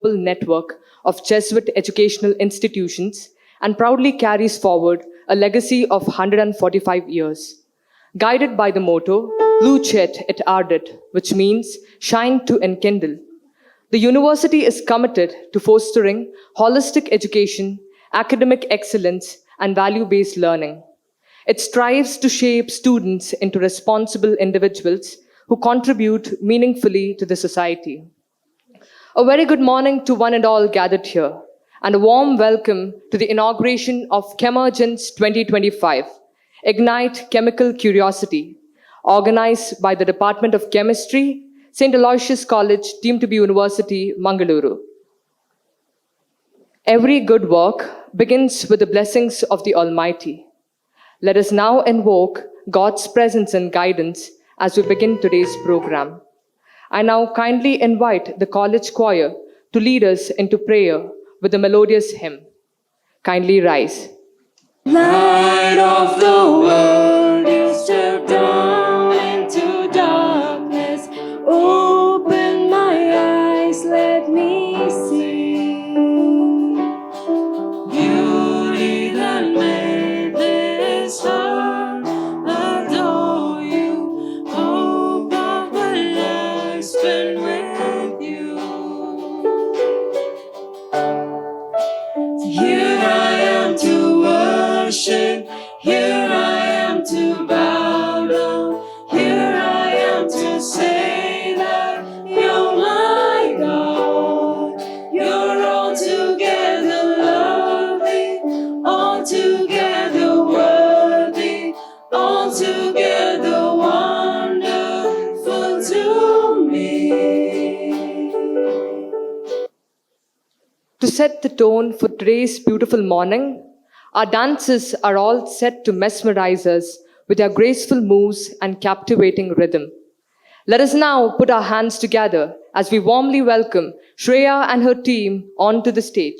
network of Jesuit educational institutions and proudly carries forward a legacy of 145 years. Guided by the motto, Lucet et Ardit, which means shine to enkindle, the university is committed to fostering holistic education, academic excellence, and value based learning. It strives to shape students into responsible individuals who contribute meaningfully to the society. A very good morning to one and all gathered here, and a warm welcome to the inauguration of Chemergence 2025, Ignite Chemical Curiosity, organized by the Department of Chemistry, St. Aloysius College, deemed to be University, Mangaluru. Every good work begins with the blessings of the Almighty. Let us now invoke God's presence and guidance as we begin today's program. I now kindly invite the college choir to lead us into prayer with a melodious hymn. Kindly rise. Light of the world, you step down into darkness. Open my eyes, let me see beauty that made this heart adore you. Hope of a life spent with you. Here I am to worship. Here I am to bow down. Here I am to say that you're my God. You're altogether lovely, altogether worthy, altogether wonderful to me. To set the tone for today's beautiful morning, our dances are all set to mesmerize us with their graceful moves and captivating rhythm. Let us now put our hands together as we warmly welcome Shreya and her team onto the stage.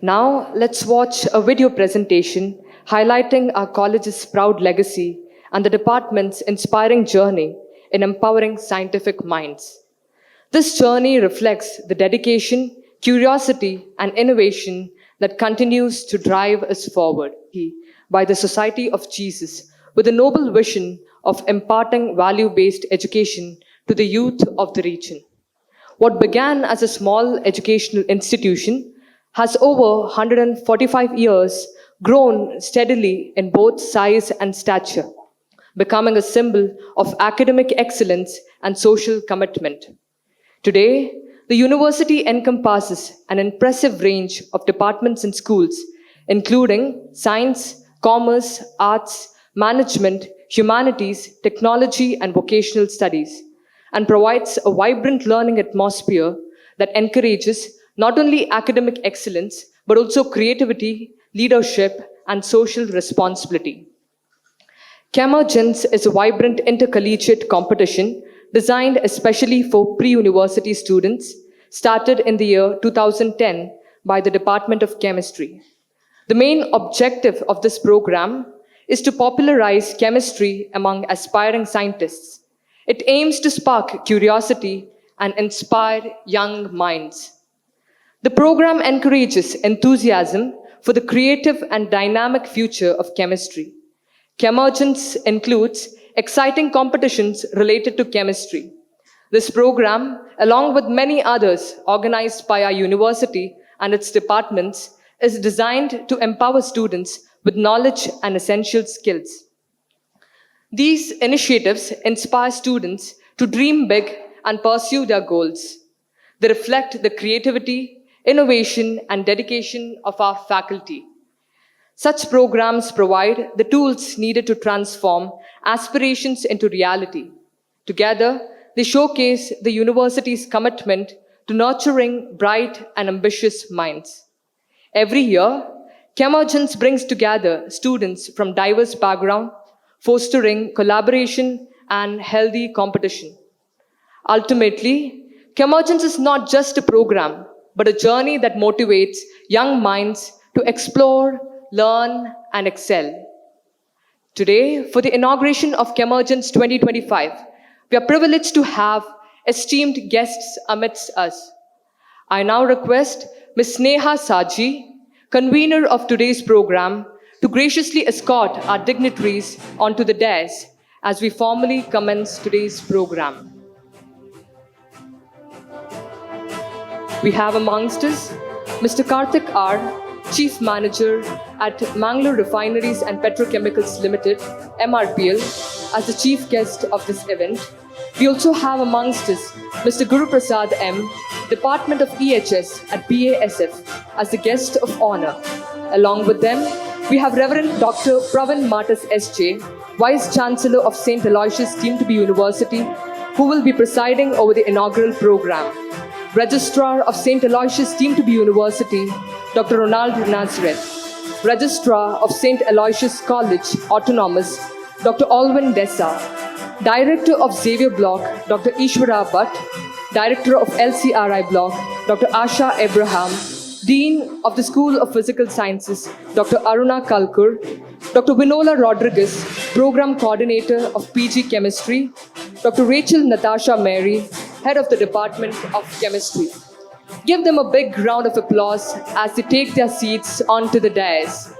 Now let's watch a video presentation highlighting our college's proud legacy and the department's inspiring journey in empowering scientific minds. This journey reflects the dedication, curiosity, and innovation that continues to drive us forward by the Society of Jesus with a noble vision of imparting value based education to the youth of the region. What began as a small educational institution has over 145 years grown steadily in both size and stature, becoming a symbol of academic excellence and social commitment. Today, the university encompasses an impressive range of departments and schools, including science, commerce, arts, management, humanities, technology, and vocational studies, and provides a vibrant learning atmosphere that encourages not only academic excellence, but also creativity, leadership, and social responsibility. Chemergence is a vibrant intercollegiate competition designed especially for pre-university students, started in the year 2010 by the Department of Chemistry. The main objective of this program is to popularize chemistry among aspiring scientists. It aims to spark curiosity and inspire young minds. The program encourages enthusiasm for the creative and dynamic future of chemistry. Chemergence includes exciting competitions related to chemistry. This program, along with many others organized by our university and its departments, is designed to empower students with knowledge and essential skills. These initiatives inspire students to dream big and pursue their goals. They reflect the creativity, innovation, and dedication of our faculty. Such programs provide the tools needed to transform aspirations into reality. Together, they showcase the university's commitment to nurturing bright and ambitious minds. Every year, Chemergence brings together students from diverse backgrounds, fostering collaboration and healthy competition. Ultimately, Chemergence is not just a program, but a journey that motivates young minds to explore, learn, and excel. Today, for the inauguration of Chemergence 2025, we are privileged to have esteemed guests amidst us. I now request Ms. Sneha Saji, convener of today's program, to graciously escort our dignitaries onto the dais as we formally commence today's program. We have amongst us Mr. Karthik R., Chief Manager at Mangalore Refineries and Petrochemicals Limited, MRPL, as the chief guest of this event. We also have amongst us Mr. Guru Prasad M., Department of EHS at BASF, as the guest of honor. Along with them, we have Reverend Dr. Pravin Matas SJ, Vice Chancellor of St. Aloysius Deemed to be University, who will be presiding over the inaugural program. Registrar of St. Aloysius Deemed to be University, Dr. Ronald Nazareth. Registrar of St. Aloysius College, Autonomous, Dr. Alwyn Dessa. Director of Xavier Block, Dr. Ishwara Bhatt. Director of LCRI Block, Dr. Asha Abraham. Dean of the School of Physical Sciences, Dr. Aruna Kalkur. Dr. Vinola Rodriguez, Program Coordinator of PG Chemistry. Dr. Rachel Natasha Mary, Head of the Department of Chemistry. Give them a big round of applause as they take their seats onto the dais.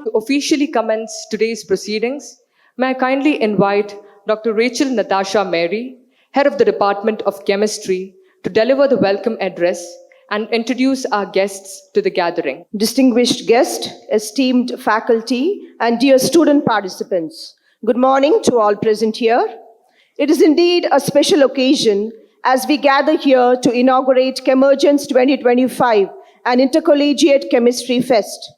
To officially commence today's proceedings, may I kindly invite Dr. Rachel Natasha Mary, Head of the Department of Chemistry, to deliver the welcome address and introduce our guests to the gathering. Distinguished guest, esteemed faculty, and dear student participants, good morning to all present here. It is indeed a special occasion as we gather here to inaugurate Chemergence 2025, an intercollegiate chemistry fest.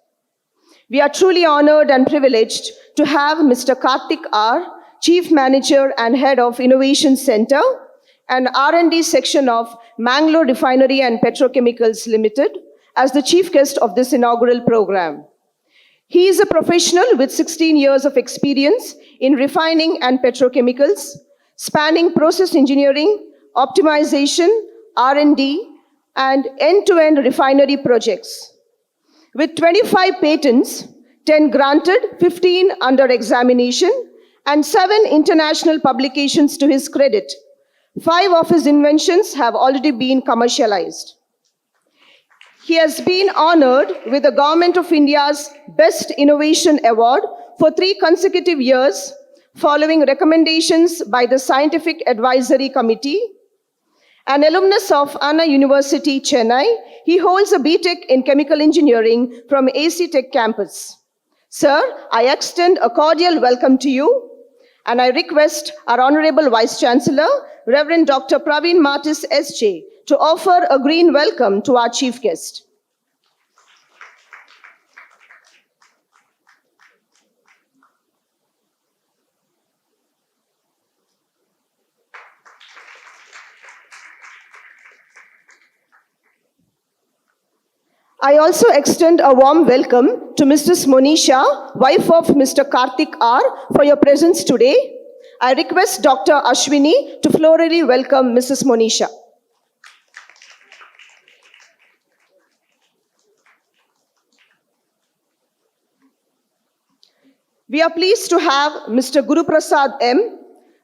We are truly honored and privileged to have Mr. Karthik R., Chief Manager and Head of Innovation Center and R&D section of Mangalore Refinery and Petrochemicals Limited, as the chief guest of this inaugural program. He is a professional with 16 years of experience in refining and petrochemicals, spanning process engineering, optimization, R&D, and end-to-end refinery projects. With 25 patents, 10 granted, 15 under examination, and 7 international publications to his credit, 5 of his inventions have already been commercialized. He has been honored with the Government of India's Best Innovation Award for 3 consecutive years, following recommendations by the Scientific Advisory Committee. An alumnus of Anna University, Chennai, he holds a BTech in Chemical Engineering from AC Tech campus. Sir, I extend a cordial welcome to you, and I request our Honorable Vice Chancellor, Reverend Dr. Praveen Martis, SJ, to offer a green welcome to our chief guest. I also extend a warm welcome to Mrs. Monisha, wife of Mr. Karthik R, for your presence today. I request Dr. Ashwini to florally welcome Mrs. Monisha. We are pleased to have Mr. Guru Prasad M,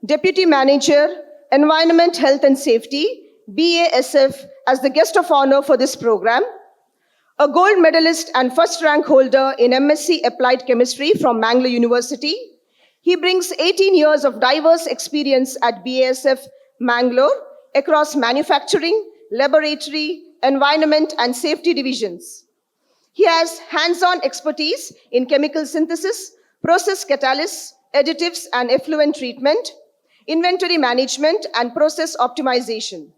Deputy Manager, Environment, Health and Safety, BASF, as the guest of honor for this program. A gold medalist and first rank holder in MSc Applied Chemistry from Mangalore University. He brings 18 years of diverse experience at BASF Mangalore across manufacturing, laboratory, environment, and safety divisions. He has hands-on expertise in chemical synthesis, process catalysts, additives and effluent treatment, inventory management, and process optimization.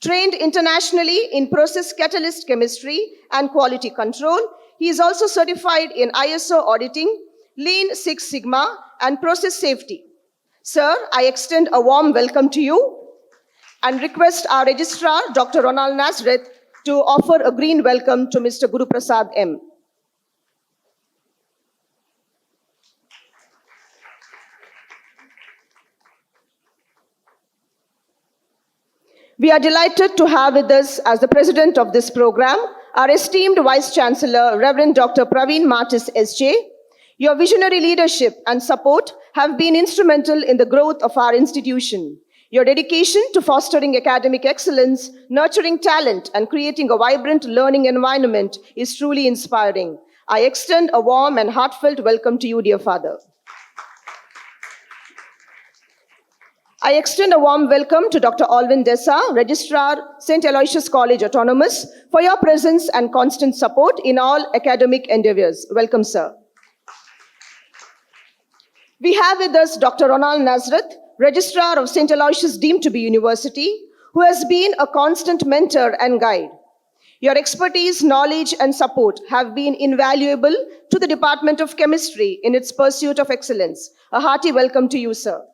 Trained internationally in process catalyst chemistry and quality control, he is also certified in ISO auditing, Lean Six Sigma, and process safety. Sir, I extend a warm welcome to you and request our registrar, Dr. Ronald Nazareth, to offer a green welcome to Mr. Guru Prasad M. We are delighted to have with us as the president of this program, our esteemed Vice Chancellor, Reverend Dr. Praveen Martis, SJ. Your visionary leadership and support have been instrumental in the growth of our institution. Your dedication to fostering academic excellence, nurturing talent, and creating a vibrant learning environment is truly inspiring. I extend a warm and heartfelt welcome to you, dear Father. I extend a warm welcome to Dr. Alvin Dessa, Registrar, St. Aloysius College Autonomous, for your presence and constant support in all academic endeavors. Welcome, sir. We have with us Dr. Ronald Nazareth, Registrar of St. Aloysius deemed to be University, who has been a constant mentor and guide. Your expertise, knowledge, and support have been invaluable to the Department of Chemistry in its pursuit of excellence. A hearty welcome to you, sir.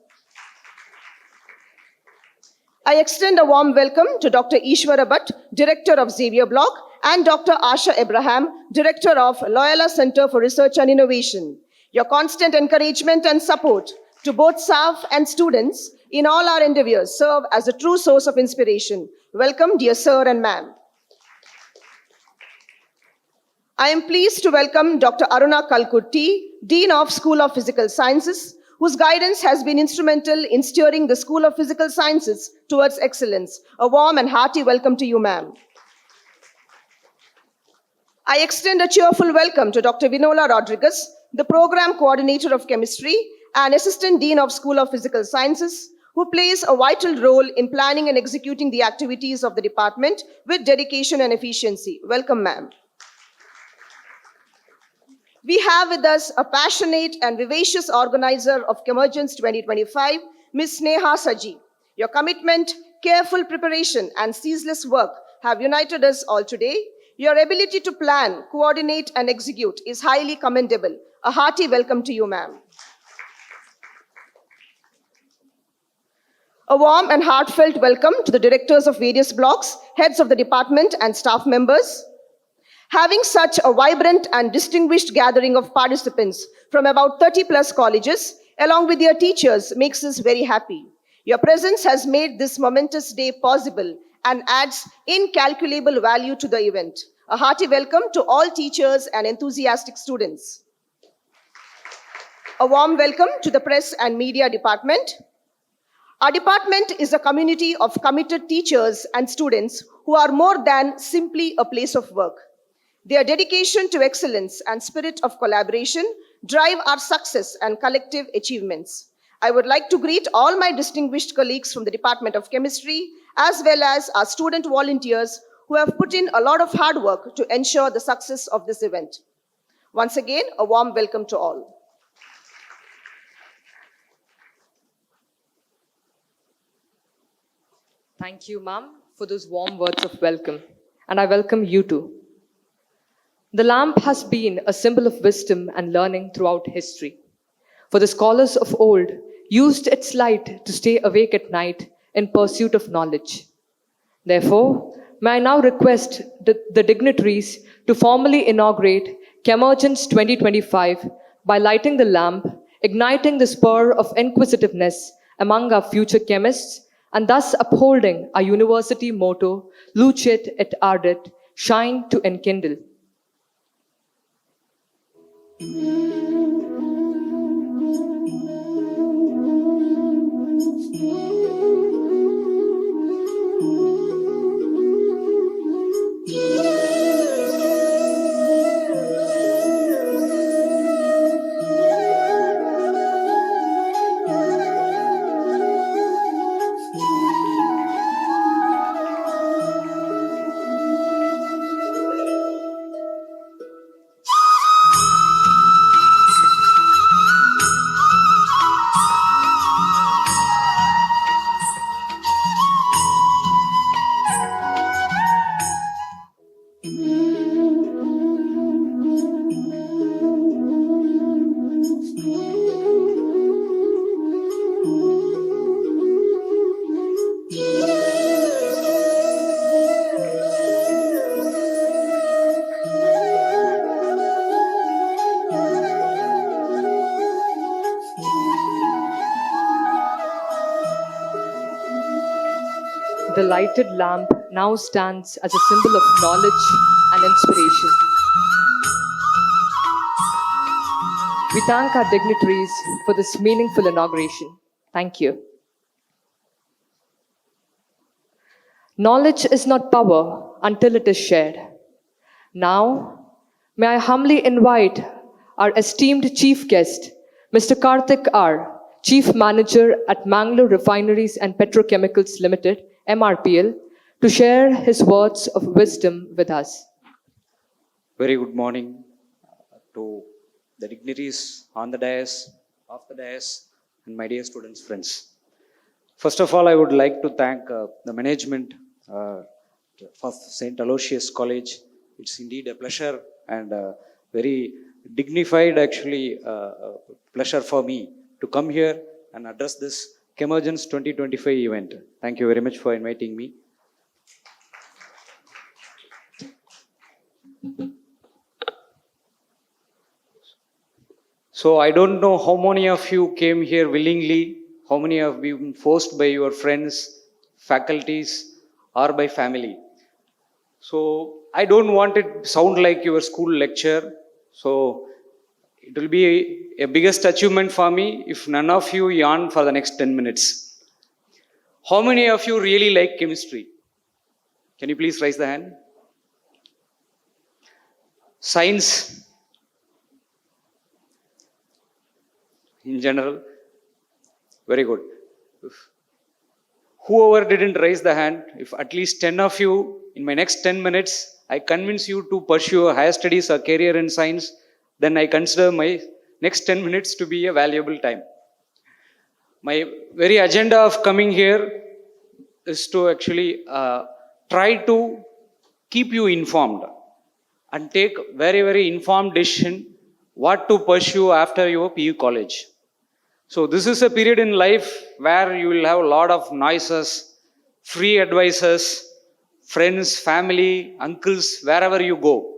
I extend a warm welcome to Dr. Ishwara Bhatt, Director of Xavier Block, and Dr. Asha Abraham, Director of Loyola Center for Research and Innovation. Your constant encouragement and support to both staff and students in all our endeavors serve as a true source of inspiration. Welcome, dear sir and ma'am. I am pleased to welcome Dr. Aruna Kalkurti, Dean of School of Physical Sciences, whose guidance has been instrumental in steering the School of Physical Sciences towards excellence. A warm and hearty welcome to you, ma'am. I extend a cheerful welcome to Dr. Vinola Rodriguez, the Program Coordinator of Chemistry and Assistant Dean of School of Physical Sciences, who plays a vital role in planning and executing the activities of the department with dedication and efficiency. Welcome, ma'am. We have with us a passionate and vivacious organizer of Chemergence 2025, Ms. Sneha Saji. Your commitment, careful preparation, and ceaseless work have united us all today. Your ability to plan, coordinate, and execute is highly commendable. A hearty welcome to you, ma'am. A warm and heartfelt welcome to the directors of various blocks, heads of the department, and staff members. Having such a vibrant and distinguished gathering of participants from about 30 plus colleges, along with their teachers, makes us very happy. Your presence has made this momentous day possible and adds incalculable value to the event. A hearty welcome to all teachers and enthusiastic students. A warm welcome to the Press and Media Department. Our department is a community of committed teachers and students who are more than simply a place of work. Their dedication to excellence and spirit of collaboration drive our success and collective achievements. I would like to greet all my distinguished colleagues from the Department of Chemistry, as well as our student volunteers who have put in a lot of hard work to ensure the success of this event. Once again, a warm welcome to all. Thank you, ma'am, for those warm words of welcome. And I welcome you too. The lamp has been a symbol of wisdom and learning throughout history. For the scholars of old used its light to stay awake at night in pursuit of knowledge. Therefore, may I now request the dignitaries to formally inaugurate Chemergence 2025 by lighting the lamp, igniting the spur of inquisitiveness among our future chemists, and thus upholding our university motto, Lucet et ardit, shine to enkindle. The lighted lamp now stands as a symbol of knowledge and inspiration. We thank our dignitaries for this meaningful inauguration. Thank you. Knowledge is not power until it is shared. Now, may I humbly invite our esteemed chief guest, Mr. Karthik R., Chief Manager at Mangalore Refineries and Petrochemicals Limited, MRPL, to share his words of wisdom with us. Very good morning to the dignitaries on the dais, off the dais, and my dear students, friends. First of all, I would like to thank the management of St. Aloysius College. It's indeed a pleasure and very dignified, actually, pleasure for me to come here and address this Chemergence 2025 event. Thank you very much for inviting me. So I don't know how many of you came here willingly, how many have been forced by your friends, faculties, or by family. So I don't want it to sound like your school lecture. So it will be a biggest achievement for me if none of you yawn for the next 10 minutes. How many of you really like chemistry? Can you please raise the hand? Science in general? Very good. Whoever didn't raise the hand, if at least 10 of you in my next 10 minutes, I convince you to pursue higher studies or career in science, then I consider my next 10 minutes to be a valuable time. My very agenda of coming here is to actually try to keep you informed and take very, very informed decision what to pursue after your PU college. So this is a period in life where you will have a lot of noises, free advices, friends, family, uncles, wherever you go.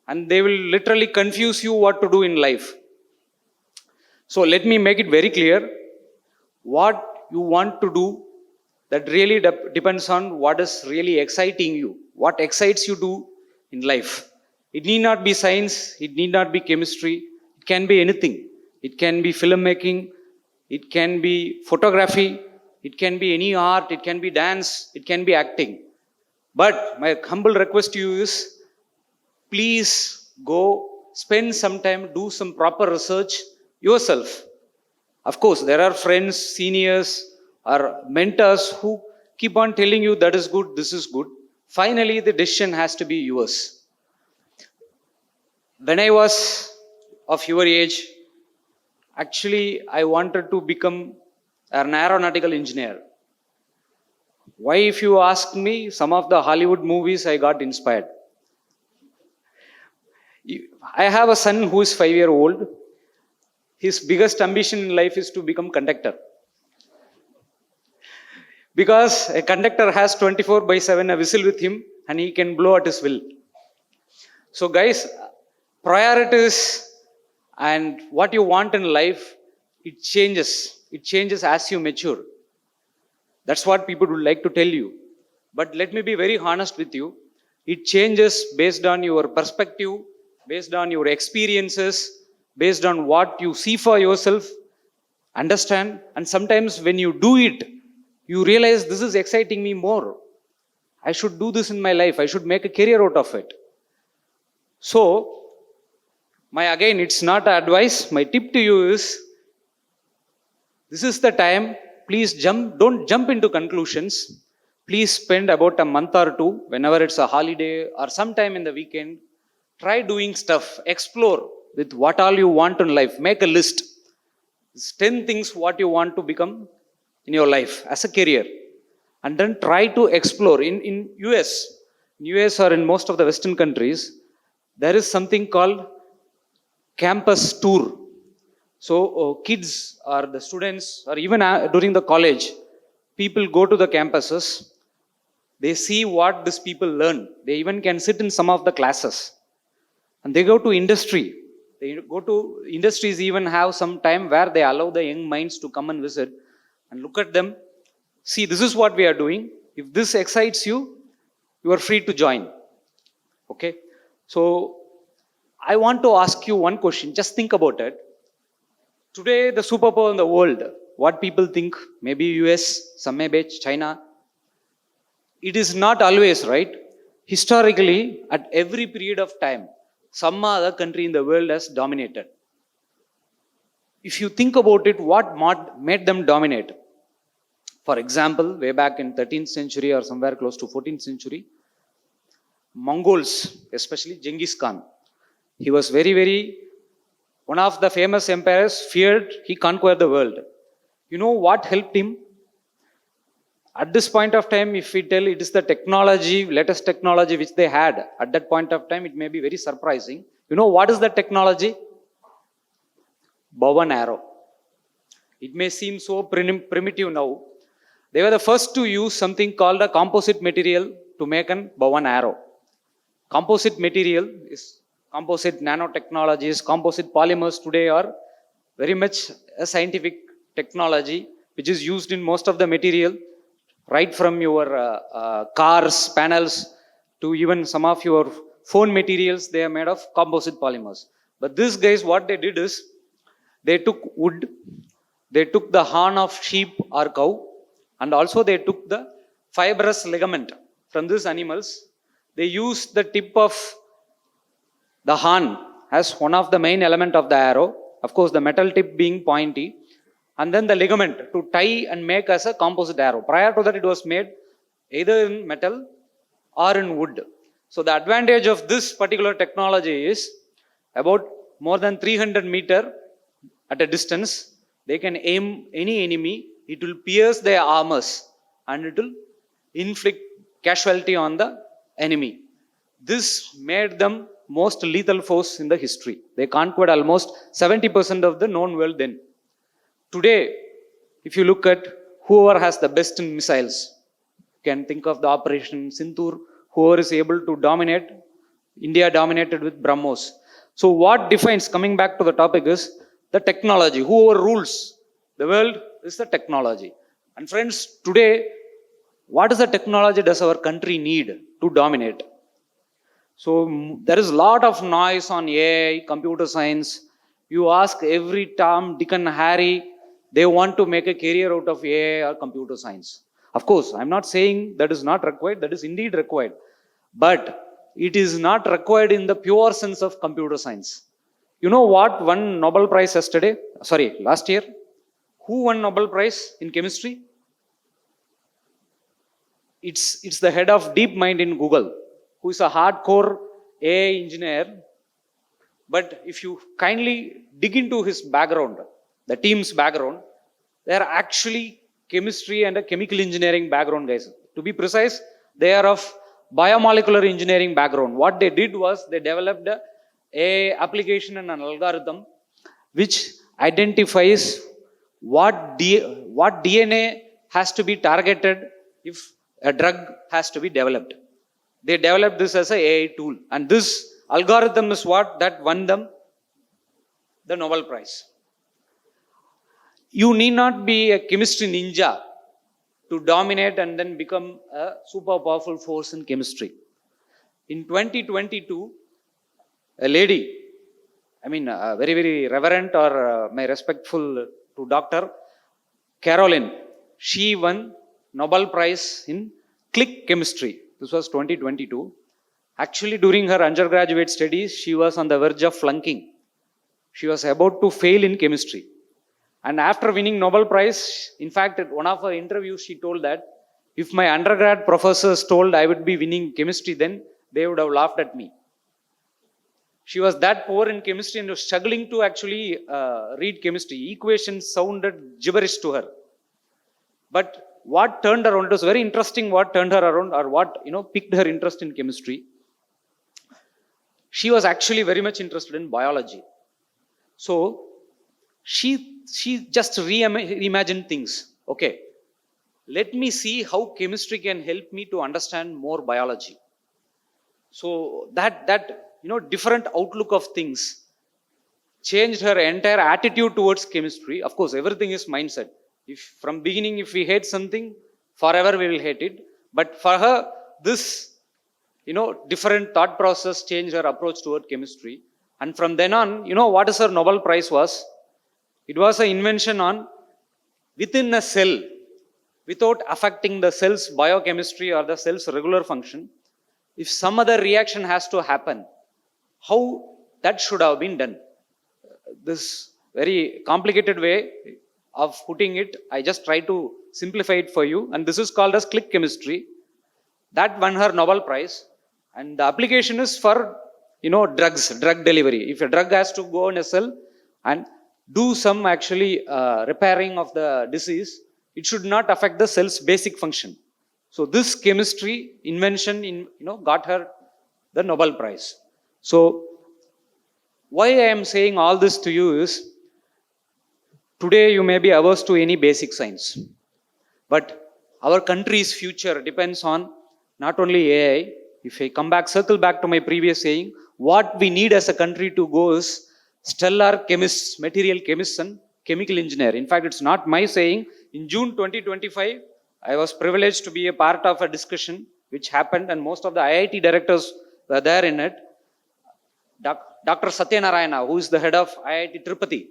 And they will literally confuse you what to do in life. So let me make it very clear. What you want to do, That really depends on what is really exciting you, what excites you to in life. It need not be science, it need not be chemistry, it can be anything. It can be filmmaking, it can be photography, it can be any art, it can be dance, it can be acting. But my humble request to you is, please go spend some time, do some proper research yourself. Of course, there are friends, seniors, or mentors who keep on telling you that is good, this is good. Finally, the decision has to be yours. When I was of your age, actually, I wanted to become an aeronautical engineer. Why, if you ask me, some of the Hollywood movies I got inspired. I have a son who is 5 years old. His biggest ambition in life is to become conductor. Because a conductor has 24/7 a whistle with him and he can blow at his will. So guys, priorities and what you want in life, it changes. It changes as you mature. That's what people would like to tell you. But let me be very honest with you. It changes based on your perspective, based on your experiences, based on what you see for yourself, understand. And sometimes when you do it, you realize this is exciting me more. I should do this in my life. I should make a career out of it. So, again, it's not advice. My tip to you is, this is the time. Please don't jump into conclusions. Please spend about a month or two, whenever it's a holiday or sometime in the weekend. Try doing stuff. Explore with what all you want in life. Make a list. It's 10 things what you want to become in your life as a career. And then try to explore. In US or in most of the Western countries, there is something called campus tour. So kids or the students or even during the college, people go to the campuses. They see what these people learn. They even can sit in some of the classes. And they go to industry. They go to industries, even have some time where they allow the young minds to come and visit and look at them. See, this is what we are doing. If this excites you, you are free to join. Okay? So, I want to ask you one question. Just think about it. Today, the superpower in the world, what people think, maybe US, some maybe China, it is not always right. Historically, at every period of time, some other country in the world has dominated. If you think about it, what made them dominate? For example, way back in 13th century or somewhere close to 14th century, Mongols, especially Genghis Khan, he was one of the famous empires, feared he conquered the world. You know what helped him? At this point of time, if we tell it is the technology, latest technology which they had at that point of time, it may be very surprising. You know what is the technology? Bow and arrow. It may seem so primitive now. They were the first to use something called a composite material to make a bow and arrow. Composite material is composite nanotechnologies, composite polymers today are very much a scientific technology which is used in most of the material, right from your cars, panels, to even some of your phone materials, they are made of composite polymers. But these guys, what they did is, they took wood, they took the horn of sheep or cow, and also they took the fibrous ligament from these animals. They used the tip of the horn as one of the main element of the arrow, of course the metal tip being pointy, and then the ligament to tie and make as a composite arrow. Prior to that, it was made either in metal or in wood. So the advantage of this particular technology is, about more than 300 meter at a distance, they can aim any enemy, it will pierce their armors and it will inflict casualty on the enemy. This made them most lethal force in the history. They conquered almost 70% of the known world then. Today, if you look at whoever has the best in missiles, you can think of the Operation Sindoor, whoever is able to dominate, India dominated with BrahMos. So what defines, coming back to the topic, is the technology. Whoever rules the world is the technology. And friends, today, what is the technology does our country need to dominate? So there is a lot of noise on AI, computer science. You ask every Tom, Dick and Harry, they want to make a career out of AI or computer science. Of course, I'm not saying that is not required, that is indeed required. But it is not required in the pure sense of computer science. You know what won Nobel Prize last year? Who won Nobel Prize in chemistry? It's the head of DeepMind in Google, who is a hardcore AI engineer. But if you kindly dig into his background, the team's background, they are actually chemistry and a chemical engineering background guys. To be precise, they are of biomolecular engineering background. What they did was they developed a AI application and an algorithm which identifies what DNA has to be targeted if a drug has to be developed. They developed this as a AI tool, and this algorithm is what that won them the Nobel Prize. You need not be a chemistry ninja to dominate and then become a super powerful force in chemistry. In 2022, a lady, very, very reverent or my respectful to Dr. Caroline, she won Nobel Prize in click chemistry. This was 2022. Actually, during her undergraduate studies, she was on the verge of flunking. She was about to fail in chemistry. And after winning Nobel Prize, in fact, at one of her interviews, she told that if my undergrad professors told I would be winning chemistry, then they would have laughed at me. She was that poor in chemistry and was struggling to actually read chemistry. Equations sounded gibberish to her. But what turned her around, it was very interesting what turned her around or what piqued her interest in chemistry. She was actually very much interested in biology. So she just reimagined things. Okay, let me see how chemistry can help me to understand more biology. So that different outlook of things changed her entire attitude towards chemistry. Of course, everything is mindset. If from beginning, if we hate something, forever we will hate it. But for her, this different thought process changed her approach toward chemistry. And from then on, what is her Nobel Prize was? It was an invention on within a cell, without affecting the cell's biochemistry or the cell's regular function. If some other reaction has to happen, how that should have been done. This very complicated way of putting it, I just try to simplify it for you. And this is called as click chemistry. That won her Nobel Prize. And the application is for, drug delivery. If a drug has to go in a cell and do some actually repairing of the disease, it should not affect the cell's basic function. So this chemistry invention got her the Nobel Prize. So why I am saying all this to you is, today you may be averse to any basic science, but our country's future depends on not only AI. If I circle back to my previous saying, what we need as a country to go is stellar chemists, material chemists and chemical engineer. In fact, it's not my saying. In June 2025, I was privileged to be a part of a discussion which happened, and most of the IIT directors were there in it. Dr. Satyanarayana, who is the head of IIT Tirupati,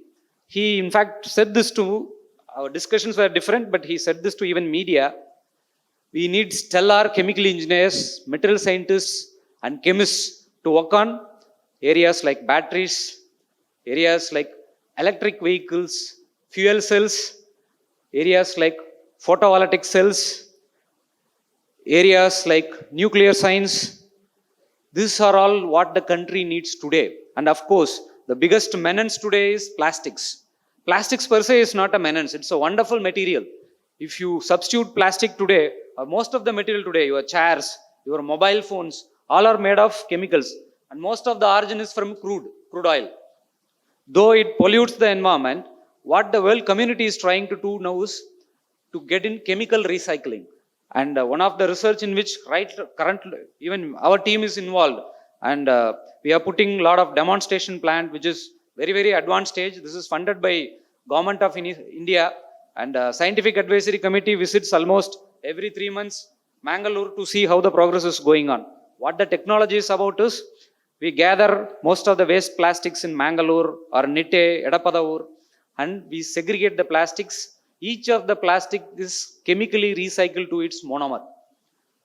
he in fact said this to, our discussions were different, but he said this to even media. We need stellar chemical engineers, material scientists and chemists to work on areas like batteries, areas like electric vehicles, fuel cells, areas like photovoltaic cells, areas like nuclear science. These are all what the country needs today. And of course, the biggest menace today is plastics. Plastics per se is not a menace. It's a wonderful material. If you substitute plastic today, or most of the material today, your chairs, your mobile phones, all are made of chemicals. And most of the origin is from crude oil. Though it pollutes the environment, what the world community is trying to do now is to get in chemical recycling. And one of the research in which currently even our team is involved, and we are putting a lot of demonstration plant, which is very, very advanced stage. This is funded by Government of India, and Scientific Advisory Committee visits almost every 3 months, Mangalore to see how the progress is going on. What the technology is about is, we gather most of the waste plastics in Mangalore or Nitte, Edapadaur, and we segregate the plastics. Each of the plastic is chemically recycled to its monomer.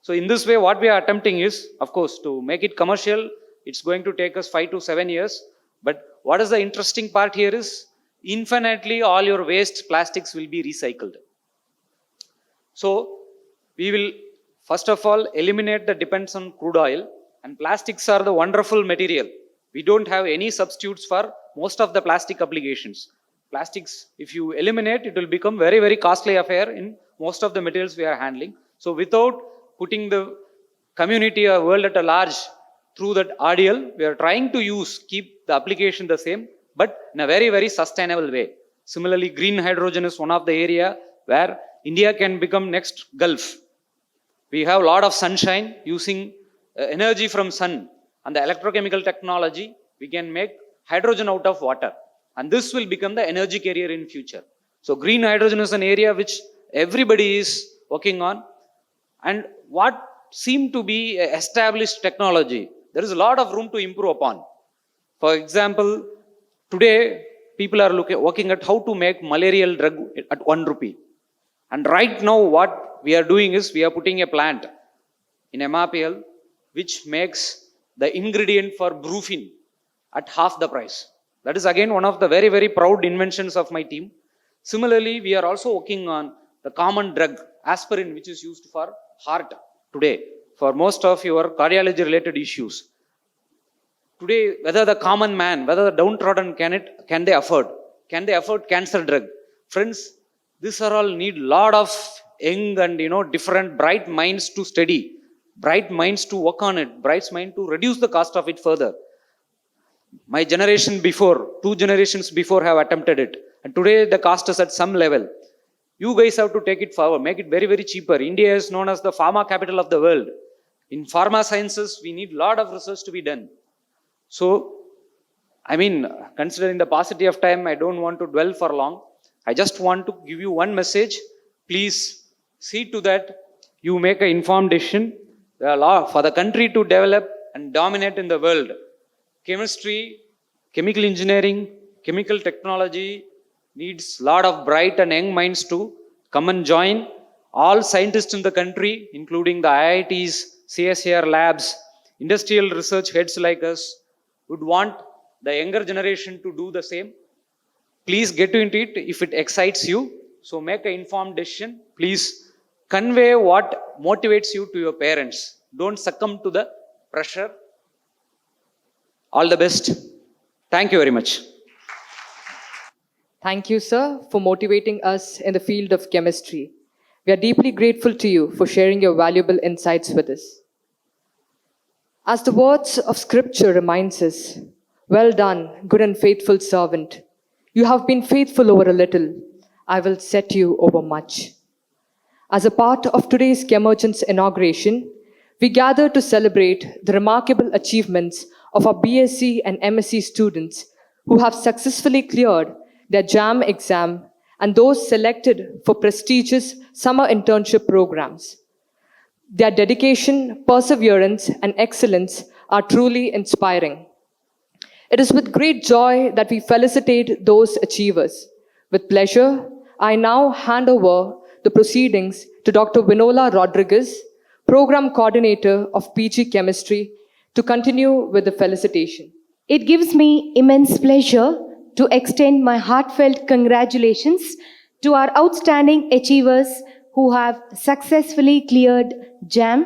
So in this way, what we are attempting is, of course, to make it commercial, it's going to take us 5 to 7 years. But what is the interesting part here is, infinitely all your waste plastics will be recycled. So we will, first of all, eliminate the dependence on crude oil, and plastics are the wonderful material. We don't have any substitutes for most of the plastic applications. Plastics, if you eliminate, it will become very, very costly affair in most of the materials we are handling. So without putting the community or world at a large through that ordeal, we are trying to keep the application the same, but in a very, very sustainable way. Similarly, green hydrogen is one of the area where India can become next Gulf. We have a lot of sunshine. Using energy from sun and the electrochemical technology, we can make hydrogen out of water. And this will become the energy carrier in future. So green hydrogen is an area which everybody is working on. And what seemed to be established technology, there is a lot of room to improve upon. For example, today people are working at how to make malarial drug at 1 rupee. And right now what we are doing is, we are putting a plant in MRPL which makes the ingredient for Brufen at half the price. That is again one of the very, very proud inventions of my team. Similarly, we are also working on the common drug, aspirin, which is used for heart today, for most of your cardiology related issues. Today, whether the common man, whether the downtrodden can they afford? Can they afford cancer drug? Friends, these are all need lot of young and different bright minds to study, bright minds to work on it, bright minds to reduce the cost of it further. My generation before, 2 generations before have attempted it. And today the cost is at some level. You guys have to take it forward, make it very, very cheaper. India is known as the pharma capital of the world. In pharma sciences, we need a lot of research to be done. So, considering the paucity of time, I don't want to dwell for long. I just want to give you one message. Please see to that you make an informed decision. For the country to develop and dominate in the world, chemistry, chemical engineering, chemical technology needs a lot of bright and young minds to come and join. All scientists in the country, including the IITs, CSIR labs, industrial research heads like us, would want the younger generation to do the same. Please get into it if it excites you. So make an informed decision. Please convey what motivates you to your parents. Don't succumb to the pressure. All the best. Thank you very much. Thank you, sir, for motivating us in the field of chemistry. We are deeply grateful to you for sharing your valuable insights with us. As the words of scripture reminds us, well done, good and faithful servant. You have been faithful over a little. I will set you over much. As a part of today's Chemergence inauguration, we gather to celebrate the remarkable achievements of our BSc and MSc students who have successfully cleared their JAM exam and those selected for prestigious summer internship programs. Their dedication, perseverance, and excellence are truly inspiring. It is with great joy that we felicitate those achievers. With pleasure, I now hand over the proceedings to Dr. Vinola Rodriguez, Program Coordinator of PG Chemistry, to continue with the felicitation. It gives me immense pleasure to extend my heartfelt congratulations to our outstanding achievers who have successfully cleared JAM,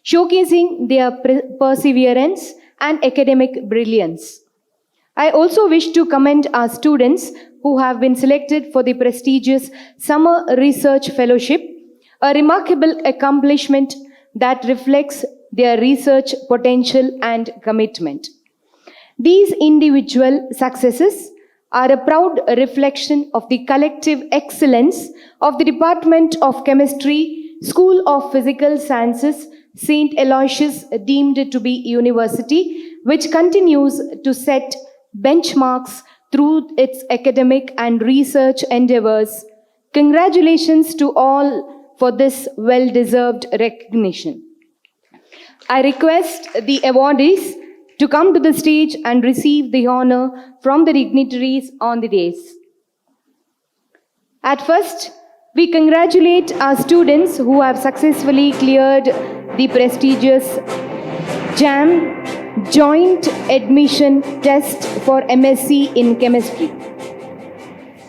showcasing their perseverance and academic brilliance. I also wish to commend our students who have been selected for the prestigious Summer Research Fellowship, a remarkable accomplishment that reflects their research potential and commitment. These individual successes are a proud reflection of the collective excellence of the Department of Chemistry, School of Physical Sciences, St. Aloysius deemed to be university, which continues to set benchmarks through its academic and research endeavors. Congratulations to all for this well-deserved recognition. I request the awardees to come to the stage and receive the honor from the dignitaries on the dais. At first, we congratulate our students who have successfully cleared the prestigious JAM Joint Admission Test for MSc in Chemistry.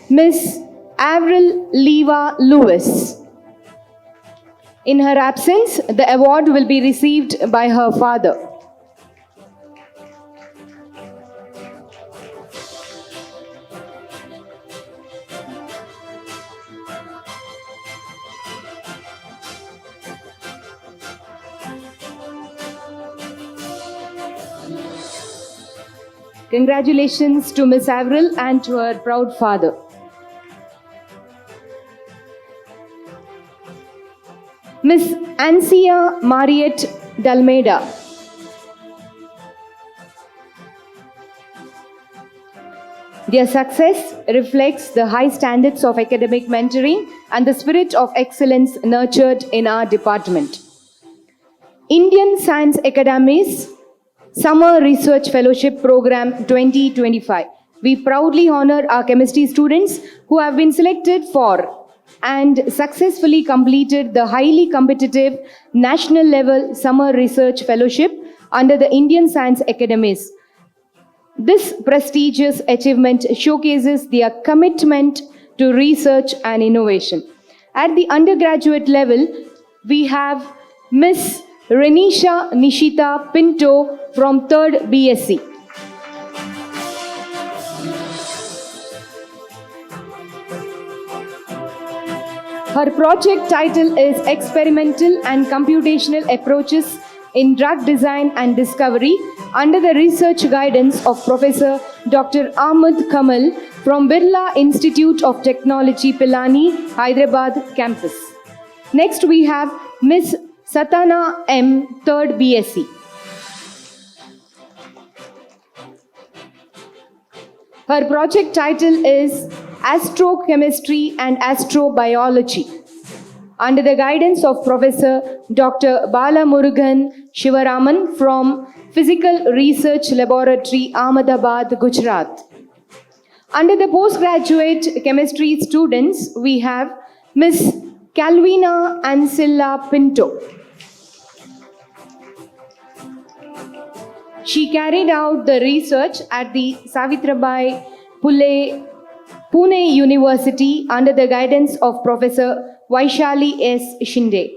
Miss Avril Leva Lewis. In her absence, the award will be received by her father. Congratulations to Miss Avril and to her proud father. Miss Ancia Mariette Dalmeda. Their success reflects the high standards of academic mentoring and the spirit of excellence nurtured in our department. Indian Science Academy's Summer Research Fellowship Program 2025. We proudly honor our chemistry students who have been selected for and successfully completed the highly competitive national level Summer Research Fellowship under the Indian Science Academies. This prestigious achievement showcases their commitment to research and innovation. At the undergraduate level, we have Miss Renisha Nishita Pinto from 3rd BSc. Her project title is Experimental and Computational Approaches in Drug Design and Discovery under the research guidance of Professor Dr. Ahmed Kamal from Birla Institute of Technology, Pilani, Hyderabad campus. Next we have Miss Satana M, 3rd BSc. Her project title is Astrochemistry and Astrobiology under the guidance of Professor Dr. Bala Murugan Shivaraman from Physical Research Laboratory, Ahmedabad, Gujarat. Under the postgraduate chemistry students, we have Miss Calvina Ancilla Pinto. She carried out the research at the Savitribai Phule Pune University under the guidance of Professor Vaishali S. Shinde.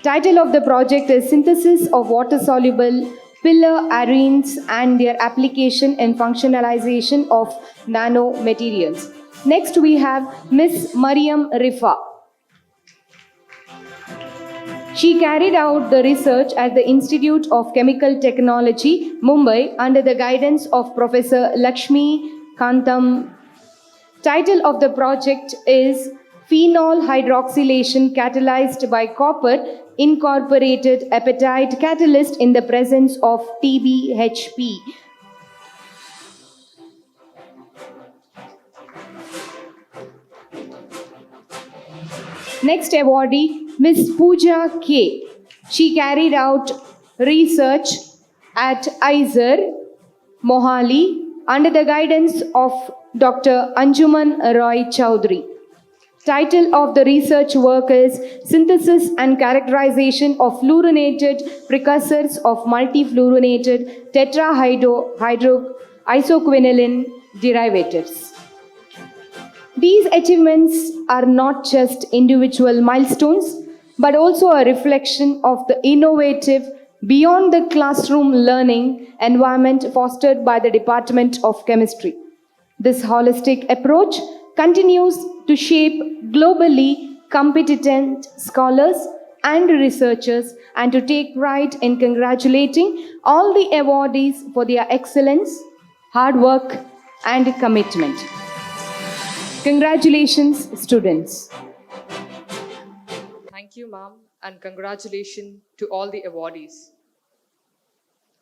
Title of the project is Synthesis of Water-Soluble Pillar Arenes and Their Application and Functionalization of Nanomaterials. Next we have Miss Mariam Rifa. She carried out the research at the Institute of Chemical Technology, Mumbai under the guidance of Professor Lakshmi Kantam. Title of the project is Phenol Hydroxylation Catalyzed by Copper Incorporated Apatite Catalyst in the Presence of TBHP. Next awardee, Miss Pooja K. She carried out research at ISER, Mohali under the guidance of Dr. Anjuman Roy Chowdhury. Title of the research work is Synthesis and Characterization of Fluorinated Precursors of Multifluorinated Tetrahydroisoquinoline Derivatives. These achievements are not just individual milestones, but also a reflection of the innovative, beyond the classroom learning environment fostered by the Department of Chemistry. This holistic approach continues to shape globally competent scholars and researchers and to take pride in congratulating all the awardees for their excellence, hard work, and commitment. Congratulations, students. Thank you, ma'am, and congratulations to all the awardees.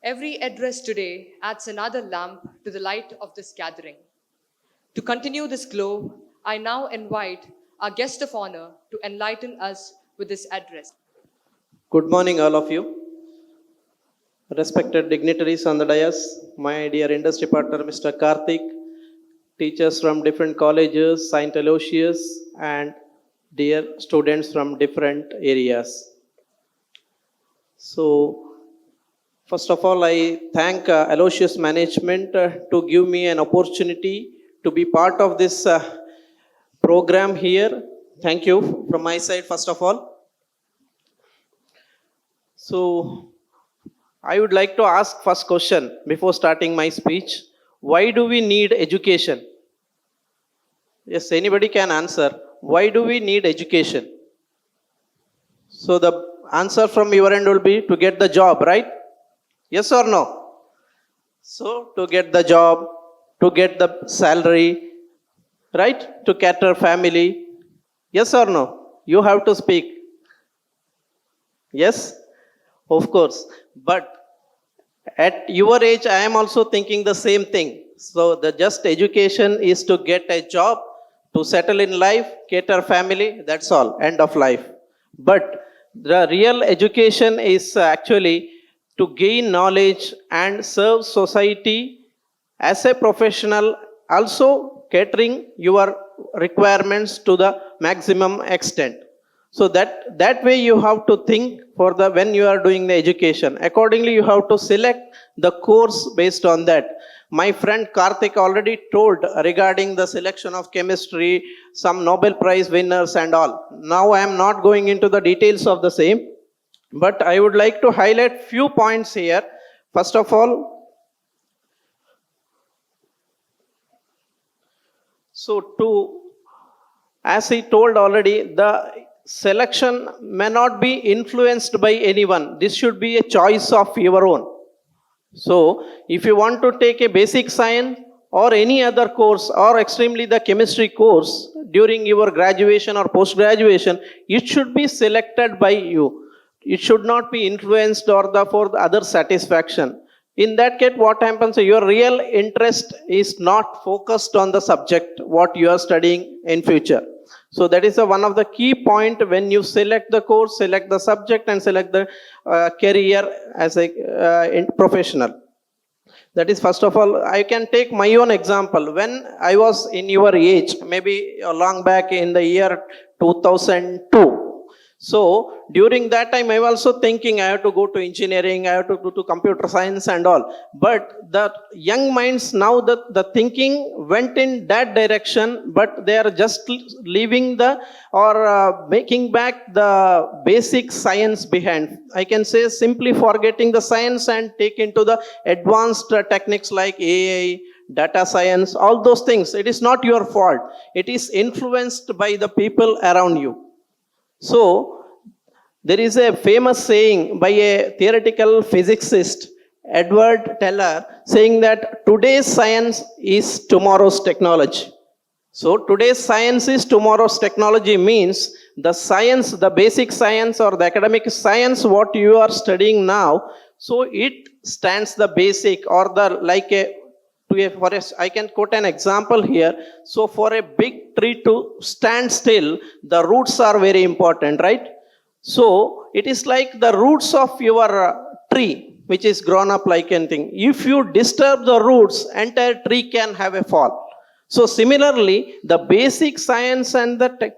Every address today adds another lamp to the light of this gathering. To continue this glow, I now invite our guest of honor to enlighten us with his address. Good morning, all of you. Respected dignitaries on the dais, my dear industry partner, Mr. Karthik, teachers from different colleges, Saint Aloysius, and dear students from different areas. So, first of all, I thank Aloysius management to give me an opportunity to be part of this program here. Thank you from my side, first of all. So, I would like to ask first question before starting my speech. Why do we need education? Yes, anybody can answer. Why do we need education? So the answer from your end will be to get the job, right? Yes or no? So to get the job, to get the salary, right? To cater family. Yes or no? You have to speak. Yes? Of course. But at your age, I am also thinking the same thing. So the just education is to get a job, to settle in life, cater family, that's all, end of life. But the real education is actually to gain knowledge and serve society as a professional, also catering your requirements to the maximum extent. So that way you have to think for the when you are doing the education. Accordingly, you have to select the course based on that. My friend Karthik already told regarding the selection of chemistry, some Nobel Prize winners and all. Now I am not going into the details of the same, but I would like to highlight few points here. First of all, as he told already, the selection may not be influenced by anyone. This should be a choice of your own. So, if you want to take a basic science or any other course or extremely the chemistry course during your graduation or post-graduation, it should be selected by you. It should not be influenced or for the other satisfaction. In that case, what happens? Your real interest is not focused on the subject, what you are studying in future. So that is one of the key point when you select the course, select the subject and select the career as a professional. That is first of all, I can take my own example. When I was in your age, maybe long back in the year 2002, so during that time, I was also thinking I have to go to engineering, I have to go to computer science and all. But the young minds now, the thinking went in that direction, but they are just leaving making back the basic science behind. I can say simply forgetting the science and take into the advanced techniques like AI, data science, all those things. It is not your fault. It is influenced by the people around you. So, there is a famous saying by a theoretical physicist, Edward Teller, saying that today's science is tomorrow's technology. So, today's science is tomorrow's technology means the science, the basic science or the academic science, what you are studying now, so it stands the basic or I can quote an example here. So for a big tree to stand still, the roots are very important, right? So it is like the roots of your tree, which is grown up like anything. If you disturb the roots, entire tree can have a fall. So similarly, the basic science and the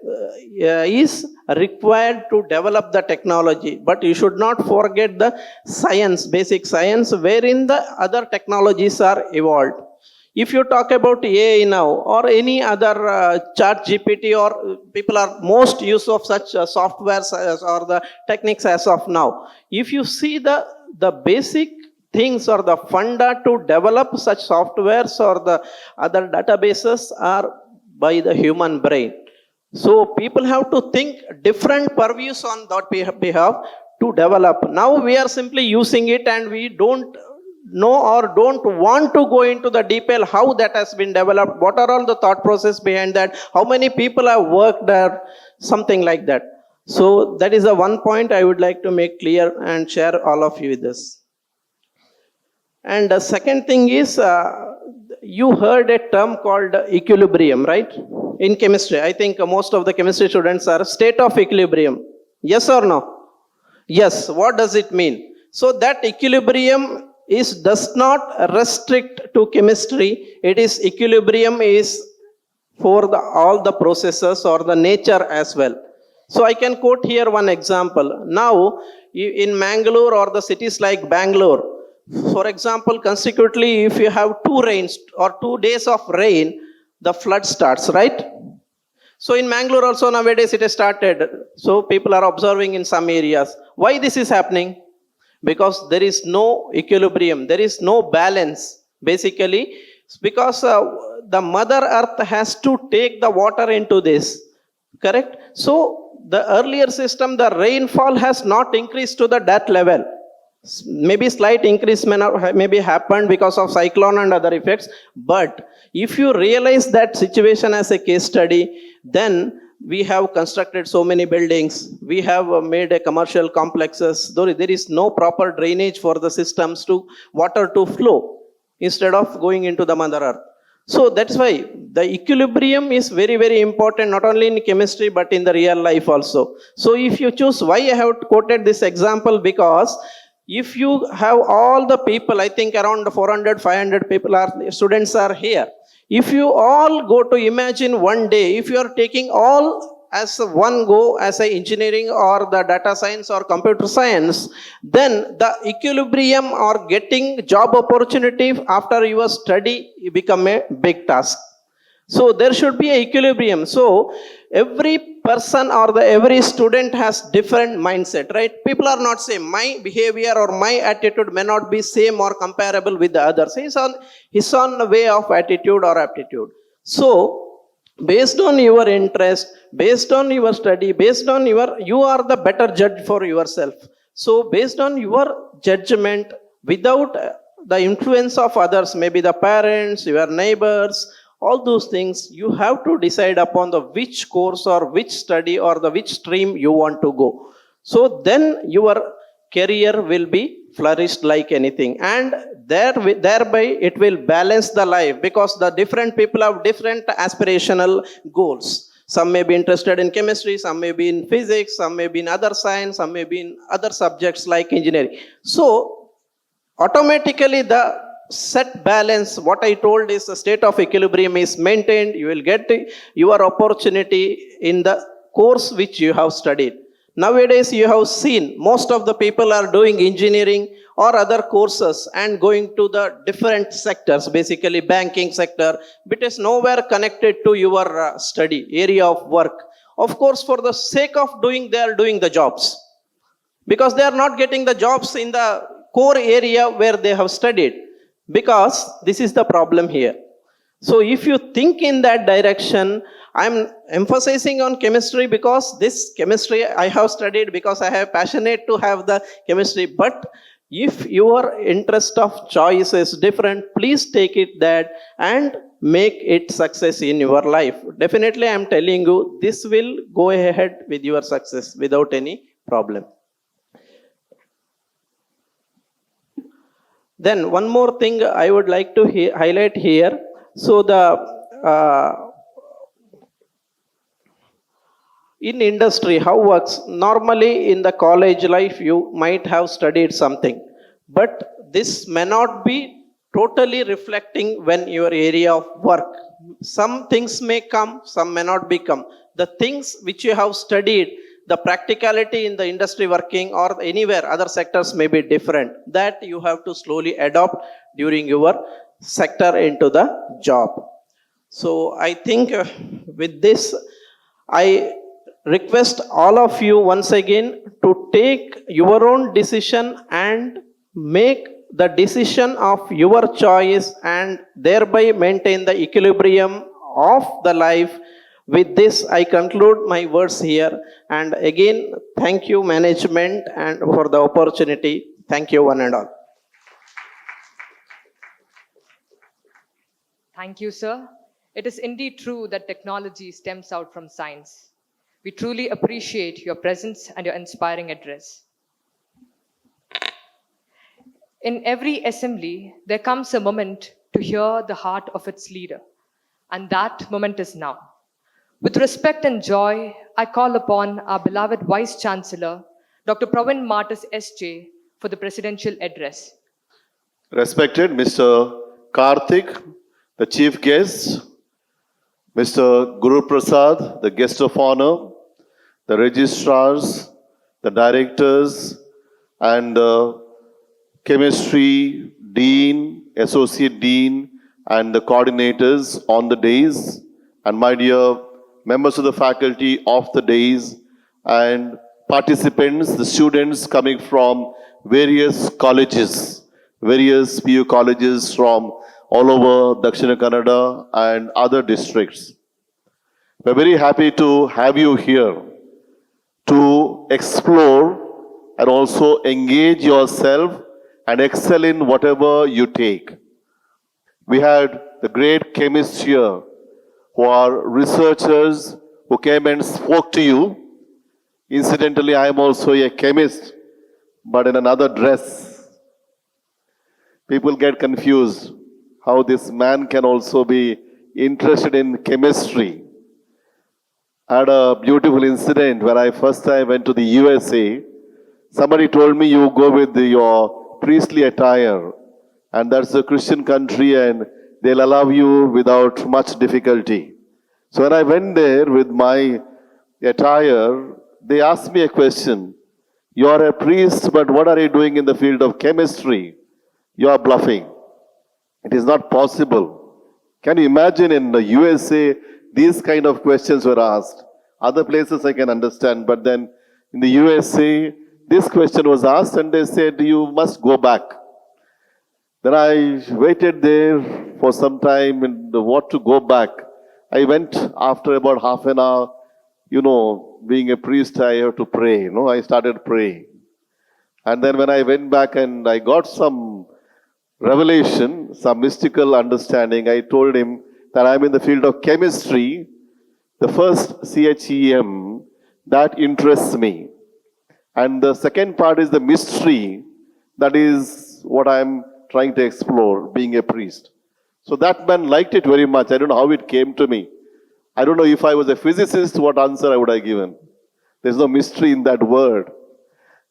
is required to develop the technology, but you should not forget the science, basic science, wherein the other technologies are evolved. If you talk about AI now or any other chat GPT or people are most use of such softwares or the techniques as of now. If you see the basic things or the funda to develop such softwares or the other databases are by the human brain. So people have to think different purviews on that behalf to develop. Now we are simply using it and we don't know or don't want to go into the detail how that has been developed, what are all the thought process behind that, how many people have worked there, something like that. So that is the one point I would like to make clear and share all of you with this. And the second thing is, you heard a term called equilibrium, right? In chemistry, I think most of the chemistry students are state of equilibrium. Yes or no? Yes. What does it mean? So that equilibrium is does not restrict to chemistry. It is equilibrium is for the, all the processes or the nature as well. So I can quote here one example. Now, in Mangalore or the cities like Bangalore, for example, consecutively, if you have 2 rains or 2 days of rain, the flood starts, right? So in Mangalore also nowadays it has started. So people are observing in some areas. Why this is happening? Because there is no equilibrium, there is no balance. Basically, because the Mother Earth has to take the water into this. Correct? So the earlier system, the rainfall has not increased to the that level. Maybe slight increase may not maybe happened because of cyclone and other effects, but if you realize that situation as a case study, then we have constructed so many buildings, we have made a commercial complexes, though there is no proper drainage for the systems to water to flow instead of going into the Mother Earth. So that's why the equilibrium is very, very important, not only in chemistry, but in the real life also. So if you choose, why I have quoted this example, because if you have all the people, I think around 400, 500 people are, students are here. If you all go to imagine one day, if you are taking all as one go as a engineering or the data science or computer science, then the equilibrium or getting job opportunity after your study become a big task. So there should be a equilibrium. So every person or the every student has different mindset, right? People are not same. My behavior or my attitude may not be same or comparable with the others. He's on a way of attitude or aptitude. So based on your interest, based on your study, based on your, you are the better judge for yourself. So based on your judgment, without the influence of others, maybe the parents, your neighbors, all those things, you have to decide upon the which course or which study or the which stream you want to go. So then your career will be flourished like anything, and thereby it will balance the life, because the different people have different aspirational goals. Some may be interested in chemistry, some may be in physics, some may be in other science, some may be in other subjects like engineering. So automatically the set balance, what I told is the state of equilibrium is maintained. You will get your opportunity in the course which you have studied. Nowadays you have seen most of the people are doing engineering or other courses and going to the different sectors, basically banking sector, but is nowhere connected to your study area of work. Of course, for the sake of doing, they are doing the jobs, because they are not getting the jobs in the core area where they have studied, because this is the problem here. So if you think in that direction, I'm emphasizing on chemistry because this chemistry I have studied, because I have passionate to have the chemistry. But if your interest of choice is different, please take it that and make it success in your life. Definitely I'm telling you, this will go ahead with your success without any problem. Then one more thing I would like to highlight here. So the in industry, how works? Normally in the college life, you might have studied something, but this may not be totally reflecting when your area of work. Some things may come, some may not become. The things which you have studied, the practicality in the industry working or anywhere other sectors may be different, that you have to slowly adopt during your sector into the job. So I think with this, I request all of you once again to take your own decision and make the decision of your choice, and thereby maintain the equilibrium of the life. With this, I conclude my words here. And again, thank you, management, and for the opportunity. Thank you, one and all. Thank you, sir. It is indeed true that technology stems out from science. We truly appreciate your presence and your inspiring address. In every assembly, there comes a moment to hear the heart of its leader, and that moment is now. With respect and joy, I call upon our beloved Vice Chancellor, Dr. Pravin Martis S.J., for the presidential address. Respected Mr. Karthik, the chief guest, Mr. Guru Prasad, the guest of honor, the registrars, the directors, and chemistry dean, associate dean, and the coordinators on the days, and my dear members of the faculty of the days, and participants, the students coming from various colleges, various PU colleges from all over Dakshina Kannada and other districts. We're very happy to have you here to explore and also engage yourself and excel in whatever you take. We had the great chemists here who are researchers who came and spoke to you. Incidentally, I am also a chemist, but in another dress. People get confused how this man can also be interested in chemistry. I had a beautiful incident when I first time went to the USA. Somebody told me you go with your priestly attire, and that's a Christian country and they'll allow you without much difficulty. So when I went there with my attire, they asked me a question. You are a priest, but what are you doing in the field of chemistry? You are bluffing. It is not possible. Can you imagine in the USA, these kind of questions were asked? Other places I can understand, but then in the USA, this question was asked and they said, you must go back. Then I waited there for some time and what to go back. I went after about half an hour. You know, being a priest, I have to pray. You know, I started praying. And then when I went back and I got some revelation, some mystical understanding, I told him that I'm in the field of chemistry. The first CHEM, that interests me. And the second part is the mystery. That is what I'm trying to explore, being a priest. So that man liked it very much. I don't know how it came to me. I don't know if I was a physicist, what answer I would have given. There's no mystery in that word.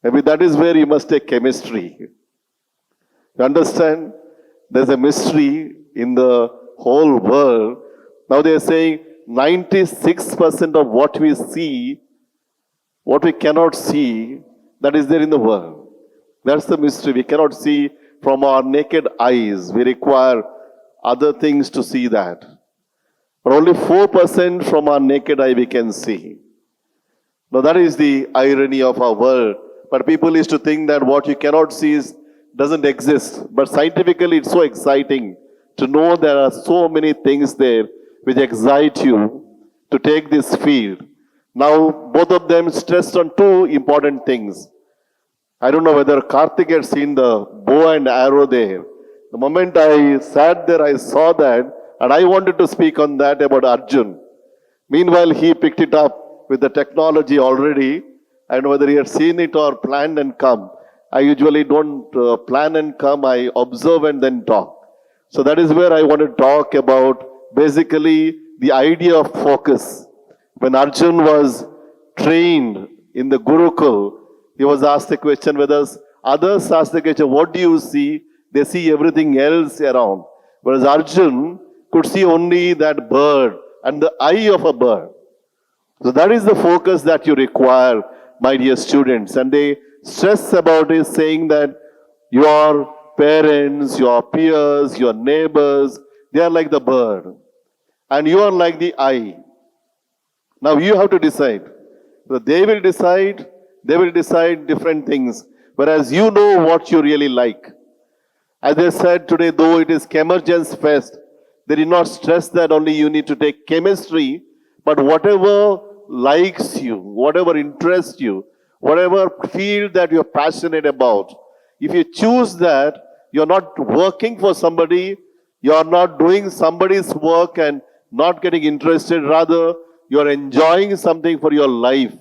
Maybe that is where you must take chemistry. You understand? There's a mystery in the whole world. Now they're saying 96% of what we see, what we cannot see, that is there in the world. That's the mystery. We cannot see from our naked eyes. We require other things to see that. But only 4% from our naked eye we can see. Now that is the irony of our world. But people used to think that what you cannot see doesn't exist. But scientifically it's so exciting to know there are so many things there which excite you to take this field. Now both of them stressed on two important things. I don't know whether Karthik had seen the bow and arrow there. The moment I sat there, I saw that, and I wanted to speak on that about Arjun. Meanwhile, he picked it up with the technology already, and whether he had seen it or planned and come. I usually don't plan and come, I observe and then talk. So that is where I want to talk about basically the idea of focus. When Arjun was trained in the Gurukul, he was asked the question whether others asked the question, what do you see? They see everything else around. Whereas Arjun could see only that bird and the eye of a bird. So that is the focus that you require, my dear students. And they stress about it, saying that your parents, your peers, your neighbors, they are like the bird. And you are like the eye. Now you have to decide. So they will decide different things. Whereas you know what you really like. As I said today, though it is Chemergence Fest, they did not stress that only you need to take chemistry, but whatever likes you, whatever interests you, whatever field that you're passionate about, if you choose that, you're not working for somebody, you're not doing somebody's work and not getting interested, rather you're enjoying something for your life.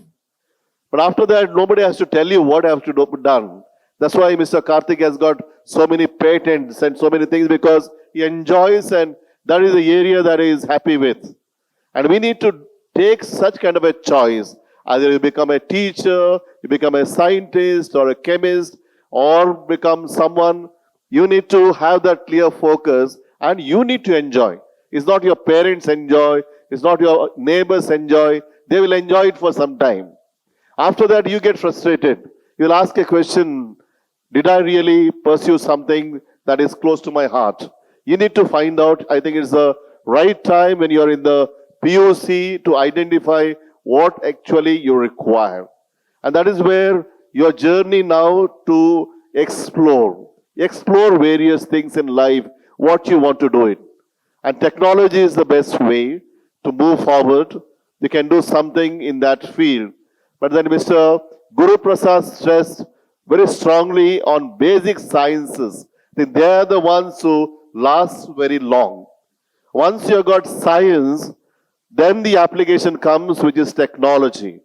But after that, nobody has to tell you what has to be done. That's why Mr. Karthik has got so many patents and so many things, because he enjoys and that is the area that he is happy with. And we need to take such kind of a choice. Either you become a teacher, you become a scientist or a chemist, or become someone, you need to have that clear focus and you need to enjoy. It's not your parents enjoy, it's not your neighbors enjoy, they will enjoy it for some time. After that, you get frustrated. You'll ask a question, did I really pursue something that is close to my heart? You need to find out, I think it's the right time when you're in the POC to identify what actually you require. And that is where your journey now to explore various things in life, what you want to do it. And technology is the best way to move forward. You can do something in that field. But then Mr. Guru Prasad stressed very strongly on basic sciences. They are the ones who last very long. Once you have got science, then the application comes, which is technology.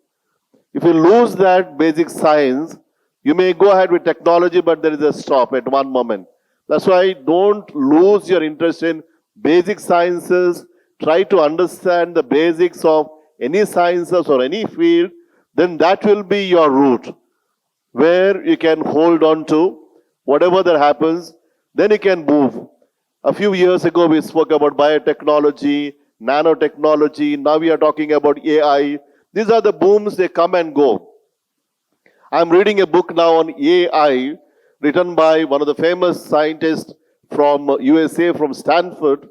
If you lose that basic science, you may go ahead with technology, but there is a stop at one moment. That's why don't lose your interest in basic sciences. Try to understand the basics of any sciences or any field. Then that will be your route where you can hold on to whatever that happens. Then you can move. A few years ago, we spoke about biotechnology, nanotechnology. Now we are talking about AI. These are the booms, they come and go. I'm reading a book now on AI written by one of the famous scientists from USA, from Stanford.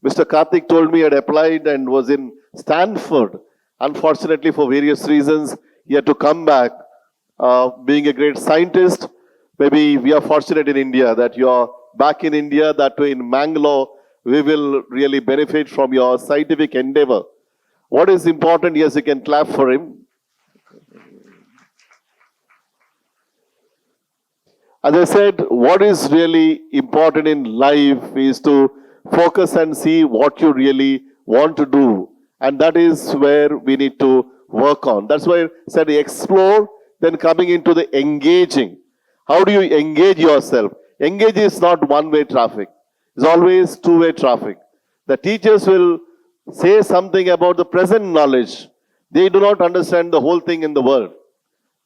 Mr. Karthik told me he had applied and was in Stanford. Unfortunately, for various reasons, he had to come back. Being a great scientist, maybe we are fortunate in India that you are back in India, that way in Mangalore, we will really benefit from your scientific endeavor. What is important? Yes, you can clap for him. As I said, what is really important in life is to focus and see what you really want to do. And that is where we need to work on. That's why I said explore, then coming into the engaging. How do you engage yourself? Engage is not one-way traffic. It's always two-way traffic. The teachers will say something about the present knowledge. They do not understand the whole thing in the world.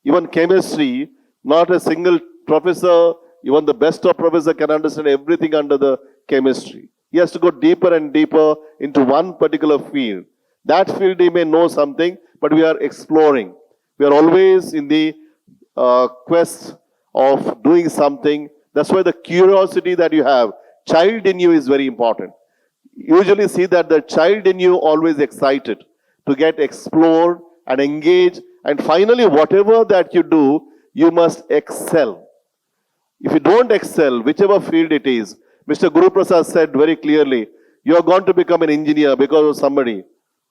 Even chemistry, not a single professor, even the best of professor can understand everything under the chemistry. He has to go deeper and deeper into one particular field. That field he may know something, but we are exploring. We are always in the quest of doing something. That's why the curiosity that you have, child in you, is very important. Usually see that the child in you always excited to get explored and engage, and finally whatever that you do, you must excel. If you don't excel, whichever field it is, Mr. Guru Prasad said very clearly, you are going to become an engineer because of somebody,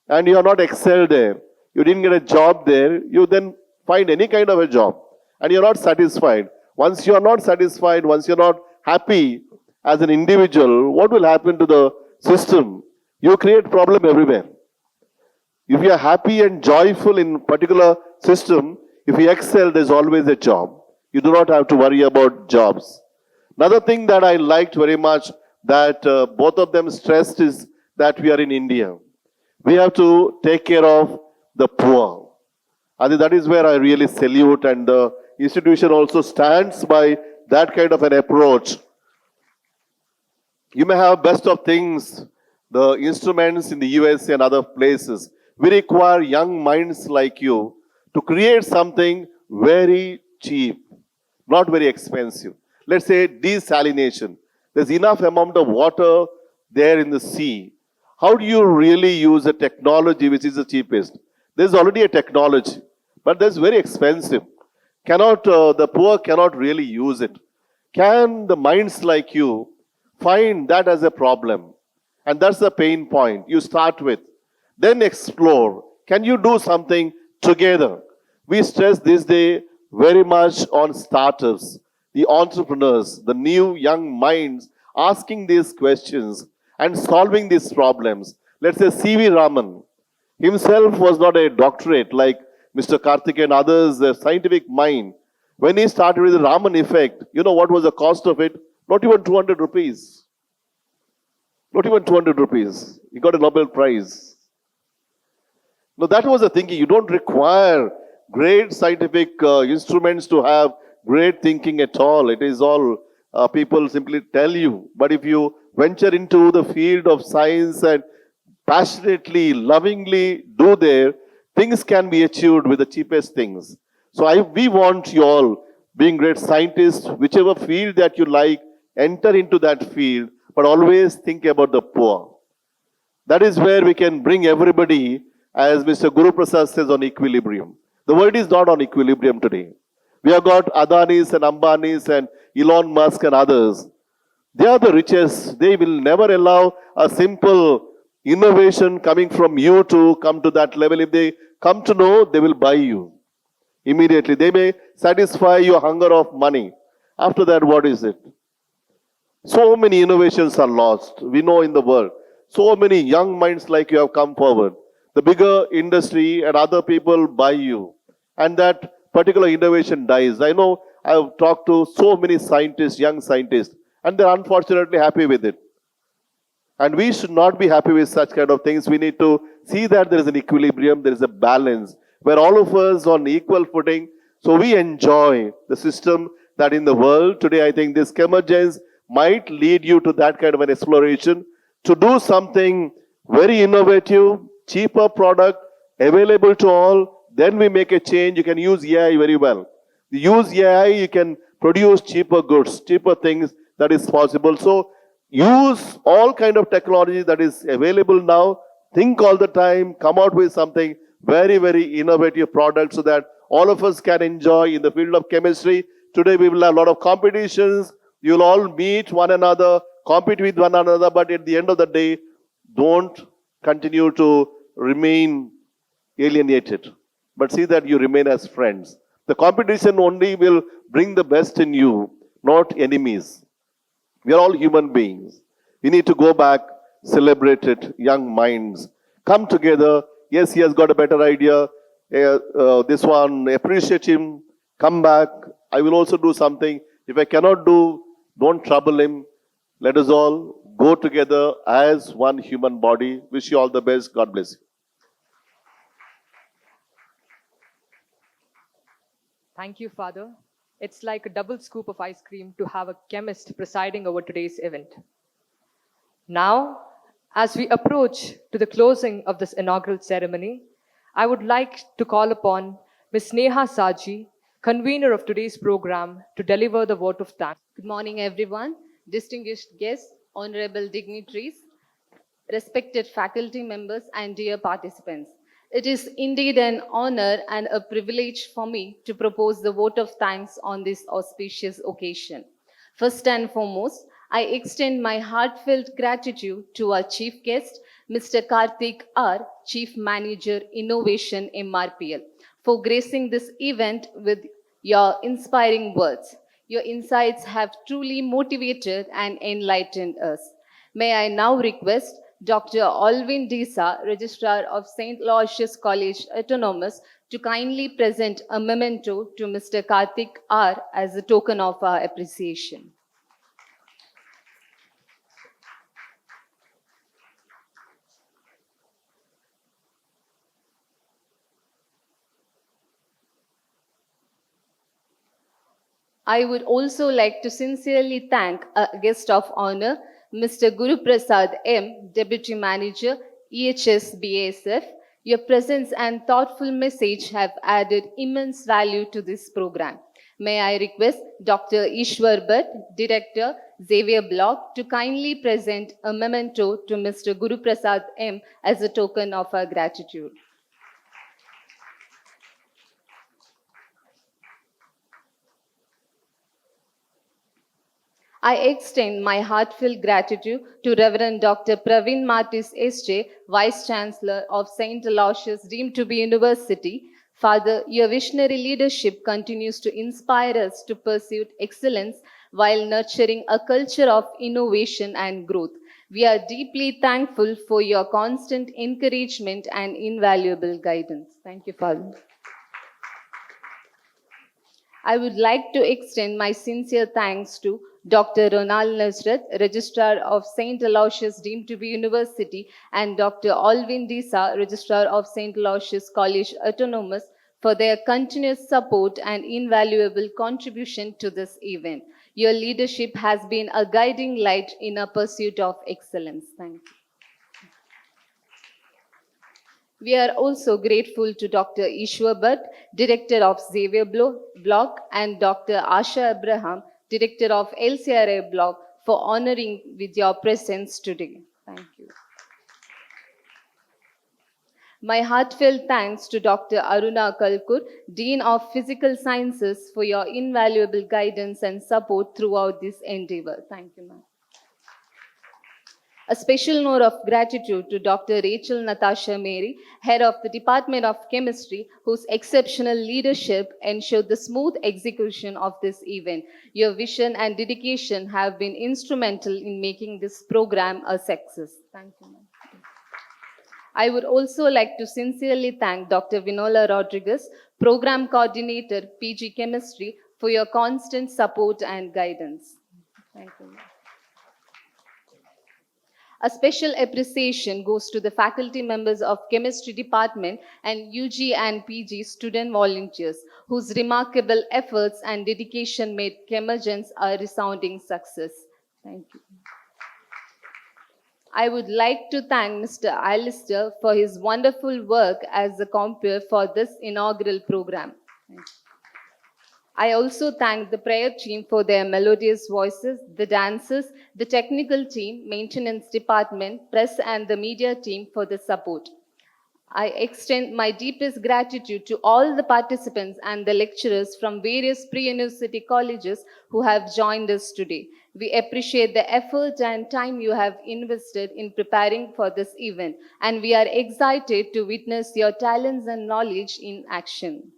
and you are not excelled there. You didn't get a job there, you then find any kind of a job, and you're not satisfied. Once you are not satisfied, once you're not happy as an individual, what will happen to the system? You create problem everywhere. If you are happy and joyful in particular system, if you excel, there's always a job. You do not have to worry about jobs. Another thing that I liked very much that both of them stressed is that we are in India. We have to take care of the poor. I think that is where I really salute, and the institution also stands by that kind of an approach. You may have best of things, the instruments in the USA and other places. We require young minds like you to create something very cheap, not very expensive. Let's say desalination. There's enough amount of water there in the sea. How do you really use a technology which is the cheapest? There's already a technology, but that's very expensive. The poor cannot really use it. Can the minds like you find that as a problem? And that's the pain point you start with. Then explore. Can you do something together? We stress this day very much on startups, the entrepreneurs, the new young minds asking these questions and solving these problems. Let's say C.V. Raman himself was not a doctorate like Mr. Karthik and others, a scientific mind. When he started with the Raman effect, you know what was the cost of it? Not even 200 rupees. Not even 200 rupees. He got a Nobel Prize. No, that was the thinking. You don't require great scientific instruments to have great thinking at all. It is all people simply tell you. But if you venture into the field of science and passionately, lovingly do there, things can be achieved with the cheapest things. So we want you all, being great scientists, whichever field that you like, enter into that field, but always think about the poor. That is where we can bring everybody, as Mr. Guru Prasad says, on equilibrium. The world is not on equilibrium today. We have got Adanis and Ambanis and Elon Musk and others. They are the richest. They will never allow a simple innovation coming from you to come to that level. If they come to know, they will buy you immediately. They may satisfy your hunger of money. After that, what is it? So many innovations are lost. We know in the world. So many young minds like you have come forward. The bigger industry and other people buy you. And that particular innovation dies. I know I have talked to so many scientists, young scientists, and they're unfortunately happy with it. And we should not be happy with such kind of things. We need to see that there is an equilibrium, there is a balance, where all of us on equal footing. So we enjoy the system that in the world today, I think this Chemergence might lead you to that kind of an exploration, to do something very innovative, cheaper product, available to all. Then we make a change. You can use AI very well. You use AI, you can produce cheaper goods, cheaper things. That is possible. So use all kind of technology that is available now. Think all the time. Come out with something very, very innovative product so that all of us can enjoy in the field of chemistry. Today we will have a lot of competitions. You'll all meet one another, compete with one another, but at the end of the day, don't continue to remain alienated, but see that you remain as friends. The competition only will bring the best in you, not enemies. We are all human beings. We need to go back, celebrate it, young minds. Come together. Yes, he has got a better idea. This one, appreciate him. Come back. I will also do something. If I cannot do, don't trouble him. Let us all go together as one human body. Wish you all the best. God bless you. Thank you, Father. It's like a double scoop of ice cream to have a chemist presiding over today's event. Now, as we approach to the closing of this inaugural ceremony, I would like to call upon Ms. Neha Saji, convener of today's program, to deliver the vote of thanks. Good morning, everyone, distinguished guests, honorable dignitaries, respected faculty members, and dear participants. It is indeed an honor and a privilege for me to propose the vote of thanks on this auspicious occasion. First and foremost, I extend my heartfelt gratitude to our chief guest, Mr. Karthik R., Chief Manager, Innovation, MRPL, for gracing this event with your inspiring words. Your insights have truly motivated and enlightened us. May I now request Dr. Alvin Disa, Registrar of St. Aloysius College Autonomous, to kindly present a memento to Mr. Karthik R. as a token of our appreciation. I would also like to sincerely thank a guest of honor, Mr. Guru Prasad M., Deputy Manager, EHS BASF. Your presence and thoughtful message have added immense value to this program. May I request Dr. Ishwar Bhatt, Director, Xavier Block, to kindly present a memento to Mr. Guru Prasad M. as a token of our gratitude. I extend my heartfelt gratitude to Reverend Dr. Praveen Martis S.J., Vice Chancellor of St. Aloysius deemed to be University. Father, your visionary leadership continues to inspire us to pursue excellence while nurturing a culture of innovation and growth. We are deeply thankful for your constant encouragement and invaluable guidance. Thank you, Father. I would like to extend my sincere thanks to Dr. Ronald Nasrat, Registrar of St. Aloysius deemed to be University, and Dr. Alvin Disa, Registrar of St. Aloysius College Autonomous, for their continuous support and invaluable contribution to this event. Your leadership has been a guiding light in our pursuit of excellence. Thank you. We are also grateful to Dr. Ishwar Bhatt, Director of Xavier Block, and Dr. Asha Abraham, Director of LCRA Block, for honoring with your presence today. Thank you. My heartfelt thanks to Dr. Aruna Kalkur, Dean of Physical Sciences, for your invaluable guidance and support throughout this endeavor. Thank you, ma'am. A special note of gratitude to Dr. Rachel Natasha Mary, Head of the Department of Chemistry, whose exceptional leadership ensured the smooth execution of this event. Your vision and dedication have been instrumental in making this program a success. Thank you, ma'am. I would also like to sincerely thank Dr. Vinola Rodriguez, Program Coordinator, PG Chemistry, for your constant support and guidance. Thank you, ma'am. A special appreciation goes to the faculty members of Chemistry Department and UG and PG student volunteers, whose remarkable efforts and dedication made Chemergence a resounding success. Thank you. I would like to thank Mr. Alistair for his wonderful work as a compere for this inaugural program. Thank you. I also thank the prayer team for their melodious voices, the dancers, the technical team, maintenance department, press and the media team for the support. I extend my deepest gratitude to all the participants and the lecturers from various pre-university colleges who have joined us today. We appreciate the effort and time you have invested in preparing for this event, and we are excited to witness your talents and knowledge in action.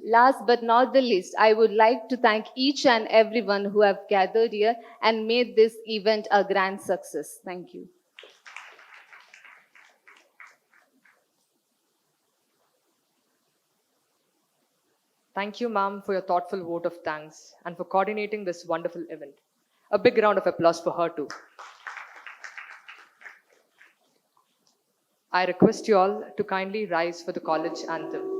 Last but not the least, I would like to thank each and everyone who have gathered here and made this event a grand success. Thank you. Thank you, ma'am, for your thoughtful vote of thanks and for coordinating this wonderful event. A big round of applause for her, too. I request you all to kindly rise for the college anthem.